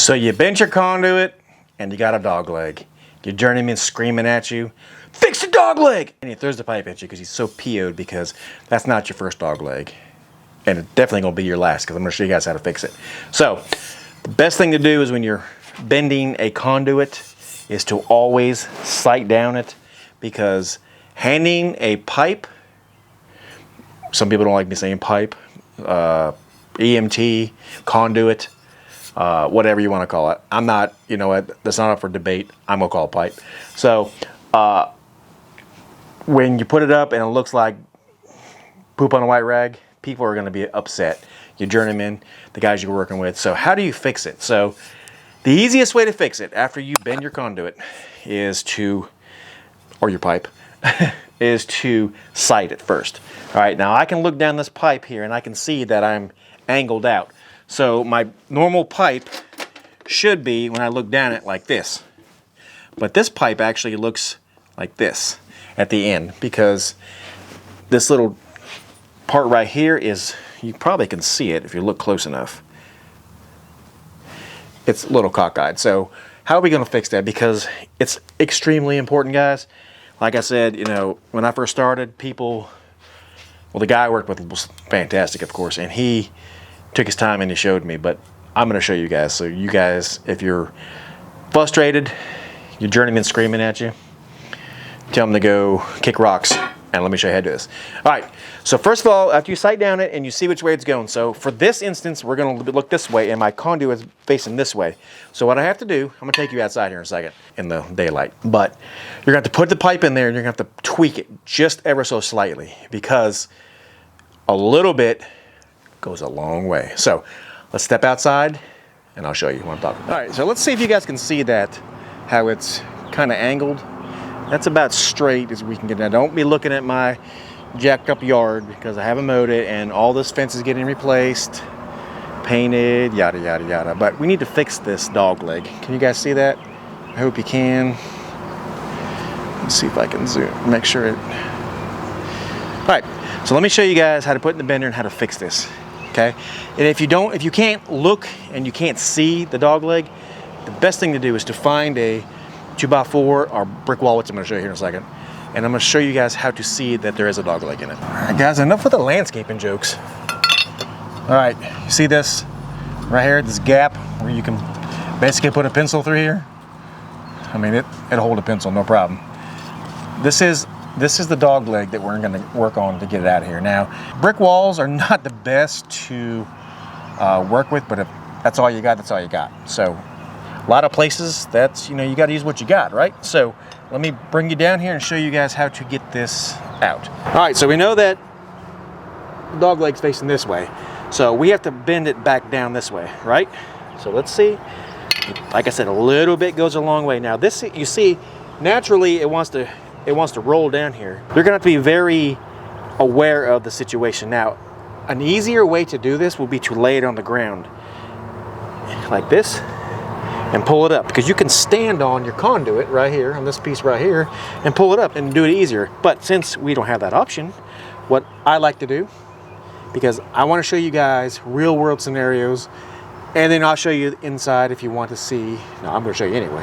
So you bent your conduit and you got a dog leg. Your journeyman's screaming at you, fix the dog leg! And he throws the pipe at you because he's so PO'd because that's not your first dog leg. And it's definitely gonna be your last because I'm gonna show you guys how to fix it. So the best thing to do is when you're bending a conduit is to always sight down it, because handing a pipe, some people don't like me saying pipe, EMT, conduit, whatever you want to call it. I'm not, you know what, that's not up for debate. I'm gonna call it pipe. So when you put it up and it looks like poop on a white rag, people are gonna be upset. Your journeyman, the guys you're working with. So how do you fix it? So the easiest way to fix it after you bend your conduit is to, or your pipe, is to sight it first. All right, now I can look down this pipe here and I can see that I'm angled out. So my normal pipe should be, when I look down it, like this. But this pipe actually looks like this at the end, because this little part right here is, you probably can see it if you look close enough. It's a little cockeyed. So how are we gonna fix that? Because it's extremely important, guys. Like I said, you know, when I first started, people, well, the guy I worked with was fantastic, of course, and he took his time and he showed me, but I'm gonna show you guys. So you guys, if you're frustrated, your journeyman screaming at you, tell him to go kick rocks, and let me show you how to do this. All right, so first of all, after you sight down it and you see which way it's going, so for this instance, we're gonna look this way and my conduit is facing this way. So what I have to do, I'm gonna take you outside here in a second in the daylight, but you're gonna have to put the pipe in there and you're gonna have to tweak it just ever so slightly, because a little bit goes a long way. So let's step outside and I'll show you what I'm talking about. All right, so let's see if you guys can see that, how it's kind of angled. That's about straight as we can get. Now don't be looking at my jacked up yard, because I haven't mowed it and all this fence is getting replaced, painted, yada yada yada. But we need to fix this dog leg. Can you guys see that? I hope you can. Let's see if I can zoom, make sure it. All right, so let me show you guys how to put it in the bender and how to fix this. Okay, and if you can't look and you can't see the dog leg, the best thing to do is to find a 2x4 or brick wall, which I'm going to show you here in a second, and I'm going to show you guys how to see that there is a dog leg in it. All right, guys, enough with the landscaping jokes. All right, you see this right here, this gap where you can basically put a pencil through here? I mean, it'll hold a pencil, no problem. This is the dog leg that we're going to work on to get it out of here. Now, brick walls are not the best to work with, but if that's all you got, that's all you got. So a lot of places, that's, you know, you got to use what you got, right? So let me bring you down here and show you guys how to get this out. All right, so we know that the dog leg's facing this way, so we have to bend it back down this way, right? So let's see. Like I said, a little bit goes a long way. Now this, you see, naturally it wants to roll down here. You're gonna have to be very aware of the situation. Now, an easier way to do this will be to lay it on the ground like this and pull it up, because you can stand on your conduit right here, on this piece right here, and pull it up and do it easier. But since we don't have that option, what I like to do, because I want to show you guys real world scenarios, and then I'll show you inside if you want to see, no, I'm going to show you anyway,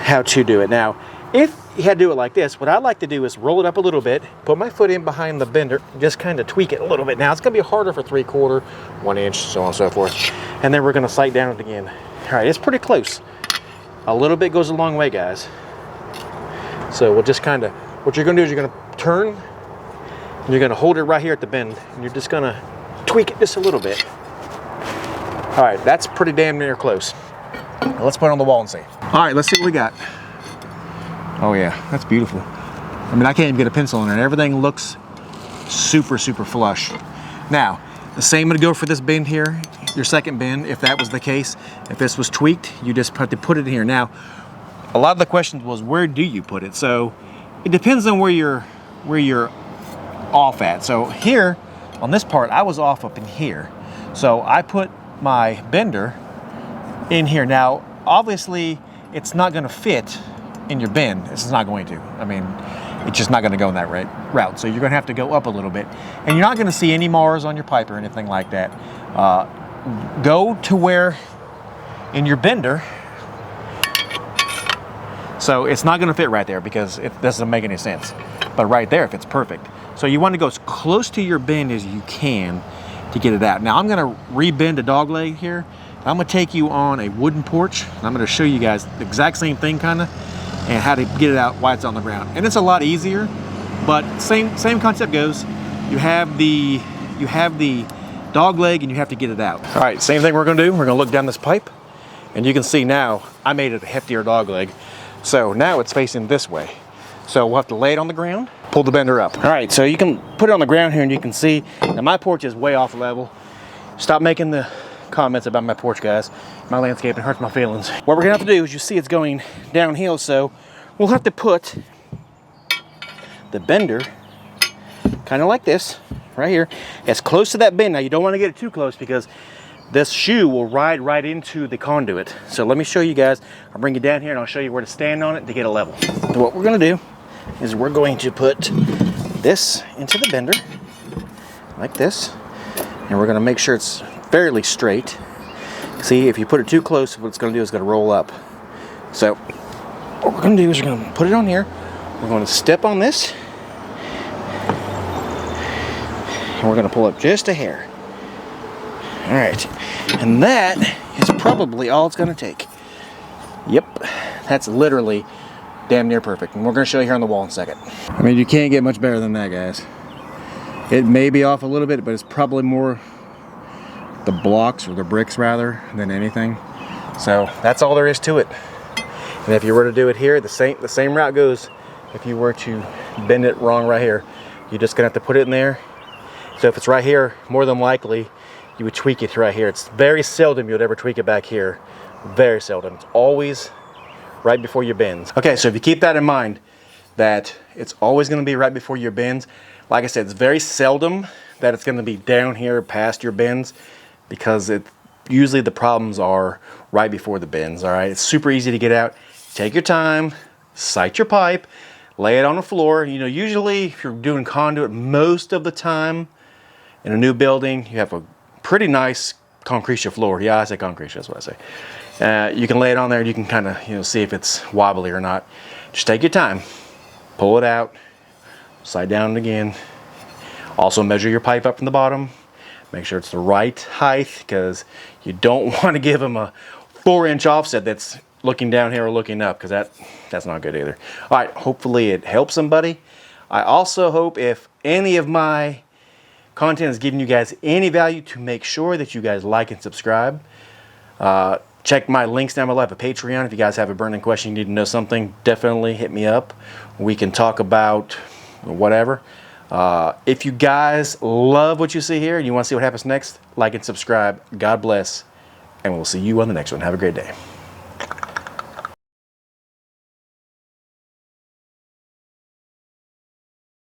how to do it. Now, if you had to do it like this, what I like to do is roll it up a little bit, put my foot in behind the bender, just kind of tweak it a little bit. Now, it's going to be harder for 3/4, 1 inch, so on and so forth. And then we're going to sight down it again. All right, it's pretty close. A little bit goes a long way, guys. So we'll just kind of, what you're going to do is you're going to turn, and you're going to hold it right here at the bend, and you're just going to tweak it just a little bit. All right, that's pretty damn near close. Now let's put it on the wall and see. All right, let's see what we got. Oh yeah, that's beautiful. I mean, I can't even get a pencil in there. Everything looks super, super flush. Now, the same would go for this bend here, your second bend, if that was the case. If this was tweaked, you just have to put it in here. Now, a lot of the questions was, where do you put it? So it depends on where you're off at. So here, on this part, I was off up in here. So I put my bender in here. Now, obviously, it's not gonna fit in your bend. It's not going to. I mean, it's just not gonna go in that route. So you're gonna have to go up a little bit. And you're not gonna see any Mars on your pipe or anything like that. Go to where in your bender. So it's not going to fit right there because it doesn't make any sense. But right there, if it's perfect. So you want to go as close to your bend as you can to get it out. Now I'm going to rebend a dog leg here. I'm going to take you on a wooden porch. And I'm going to show you guys the exact same thing kind of, and how to get it out while it's on the ground. And it's a lot easier, but same concept goes. You have the dog leg and you have to get it out. All right, same thing we're going to do. We're going to look down this pipe, and you can see now I made it a heftier dog leg. So now it's facing this way. So we'll have to lay it on the ground, pull the bender up. All right, so you can put it on the ground here and you can see that my porch is way off level. Stop making the comments about my porch, guys. My landscaping hurts my feelings. What we're gonna have to do is, you see it's going downhill, so we'll have to put the bender kind of like this, right here, as close to that bend. Now you don't wanna get it too close because this shoe will ride right into the conduit. So let me show you guys. I'll bring you down here and I'll show you where to stand on it to get a level. So what we're gonna do is we're going to put this into the bender, like this, and we're gonna make sure it's fairly straight. See, if you put it too close, what it's gonna do is it's gonna roll up. So what we're gonna do is we're gonna put it on here. We're gonna step on this, and we're gonna pull up just a hair. All right, and that is probably all it's gonna take. Yep, that's literally damn near perfect. And we're gonna show you here on the wall in a second. I mean, you can't get much better than that, guys. It may be off a little bit, but it's probably more the blocks, or the bricks rather, than anything. So that's all there is to it. And if you were to do it here, the same route goes. If you were to bend it wrong right here, you're just gonna have to put it in there. So if it's right here, more than likely, you would tweak it right here. It's very seldom you'd ever tweak it back here. Very seldom. It's always right before your bends. Okay, so if you keep that in mind, that it's always gonna be right before your bends. Like I said, it's very seldom that it's gonna be down here past your bends, because usually the problems are right before the bends, all right? It's super easy to get out. Take your time, sight your pipe, lay it on the floor. You know, usually if you're doing conduit, most of the time in a new building, you have a pretty nice concrete floor. Yeah, I say concrete, that's what I say. You can lay it on there and you can kind of, see if it's wobbly or not. Just take your time, pull it out, slide down again. Also measure your pipe up from the bottom. Make sure it's the right height, because you don't want to give them a 4-inch offset that's looking down here or looking up, because that's not good either. All right, hopefully it helps somebody. I also hope if any of my content is giving you guys any value, to make sure that you guys like and subscribe. Check my links down below. I have a Patreon. If you guys have a burning question, you need to know something, definitely hit me up. We can talk about whatever. If you guys love what you see here and you want to see what happens next, like and subscribe. God bless, and we'll see you on the next one. Have a great day.